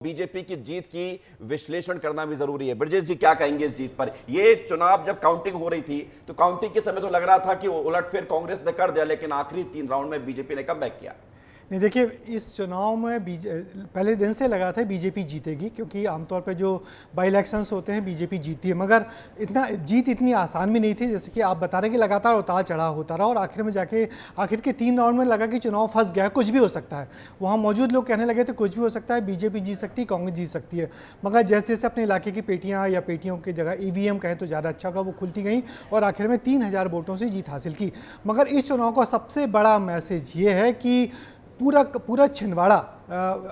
BJP की जीत की विश्लेषण करना भी जरूरी है। ब्रजेश जी क्या कहेंगे इस जीत पर? ये चुनाव जब काउंटिंग हो रही थी तो काउंटिंग के समय तो लग रहा था कि उलटफेर कांग्रेस ने कर दिया, लेकिन आखिरी 3 राउंड में बीजेपी ने कमबैक किया। नहीं, देखिए, इस चुनाव में पहले दिन से लगा था बीजेपी जीतेगी, क्योंकि आमतौर पे जो बाई इलेक्शंस होते हैं बीजेपी जीतती है, मगर जीत इतनी आसान भी नहीं थी। जैसे कि आप बता रहे हैं कि लगातार उतार चढ़ाव होता रहा और आखिर में जाके आखिर के 3 राउंड में लगा कि चुनाव फंस गया है, कुछ भी हो सकता है। वहाँ मौजूद लोग कहने लगे थे कुछ भी हो सकता है, बीजेपी जीत सकती है, कांग्रेस जीत सकती है। मगर जैसे जैसे अपने इलाके की पेटियाँ या पेटियों की जगह ईवीएम कहें तो ज़्यादा अच्छा होगा, वो खुलती गई और आखिर में 3000 वोटों से जीत हासिल की। मगर इस चुनाव का सबसे बड़ा मैसेज ये है कि पूरा छिंदवाड़ा,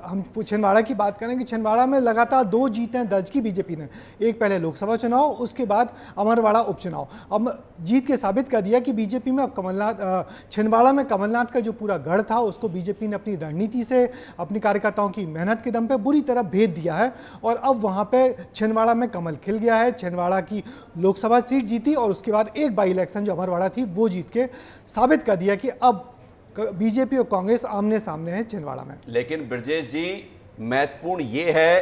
हम छिंदवाड़ा की बात करें कि छिंदवाड़ा में लगातार 2 जीतें दर्ज की बीजेपी ने। एक पहले लोकसभा चुनाव, उसके बाद अमरवाड़ा उपचुनाव। अब जीत के साबित कर दिया कि बीजेपी में अब कमलनाथ, छिंदवाड़ा में कमलनाथ का जो पूरा गढ़ था उसको बीजेपी ने अपनी रणनीति से, अपनी कार्यकर्ताओं की मेहनत के दम पे बुरी तरह भेद दिया है और अब वहाँ पे छिंदवाड़ा में कमल खिल गया है। छिंदवाड़ा की लोकसभा सीट जीती और उसके बाद एक बाई इलेक्शन जो अमरवाड़ा थी वो जीत के साबित कर दिया कि अब बीजेपी और कांग्रेस आमने सामने है छिंदवाड़ा में। लेकिन ब्रजेश जी, महत्वपूर्ण ये है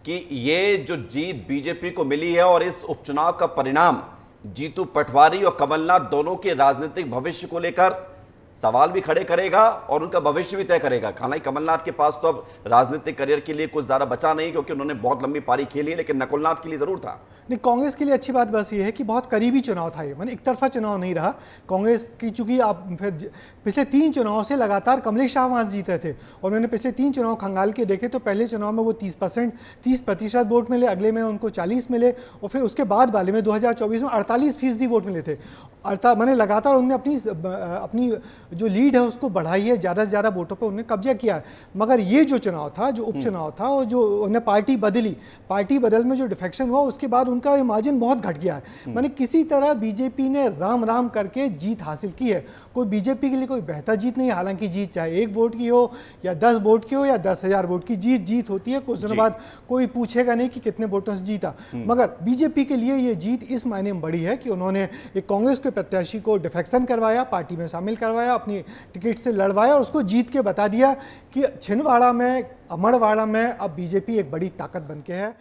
कि ये जो जीत बीजेपी को मिली है और इस उपचुनाव का परिणाम जीतू पटवारी और कमलनाथ दोनों के राजनीतिक भविष्य को लेकर सवाल भी खड़े करेगा और उनका भविष्य भी तय करेगा। हालांकि कमलनाथ के पास तो अब राजनीतिक करियर के लिए कुछ ज्यादा बचा नहीं, क्योंकि उन्होंने बहुत लंबी पारी खेली है, लेकिन नकुलनाथ के लिए जरूर था। नहीं, कांग्रेस के लिए अच्छी बात बस ये है कि बहुत करीबी चुनाव था ये, माने एक तरफा चुनाव नहीं रहा कांग्रेस की। चूंकि आप फिर पिछले 3 चुनाव से लगातार कमलेश शाह वहाँ जीते थे और मैंने पिछले 3 चुनाव खंगाल के देखे तो पहले चुनाव में वो 30% वोट मिले, अगले में उनको 40 मिले और फिर उसके बाद वाले में 2024 में 48% वोट मिले थे। मैंने लगातार उन्होंने अपनी जो लीड है उसको बढ़ाई है, ज़्यादा से ज़्यादा वोटों पर उन्होंने कब्जा किया है। मगर ये जो चुनाव था, जो उपचुनाव था और जो उन्हें पार्टी बदल में जो डिफेक्शन हुआ उसके बाद उनका मार्जिन बहुत घट गया है। मैंने किसी तरह बीजेपी ने राम राम करके जीत हासिल की है। कोई बीजेपी के लिए कोई बेहतर जीत नहीं है। हालांकि जीत चाहे 1 वोट की हो या 10 वोट की हो या 10,000 वोट की, जीत होती है। कुछ दिनों बाद कोई पूछेगा नहीं कि कितने वोटों से जीता। मगर बीजेपी के लिए ये जीत इस मायने में बड़ी है कि उन्होंने एक कांग्रेस के प्रत्याशी को डिफेक्शन करवाया, पार्टी में शामिल करवाया, अपनी टिकट से लड़वाया और उसको जीत के बता दिया कि छिंदवाड़ा में, अमरवाड़ा में अब बीजेपी एक बड़ी ताकत बन के है।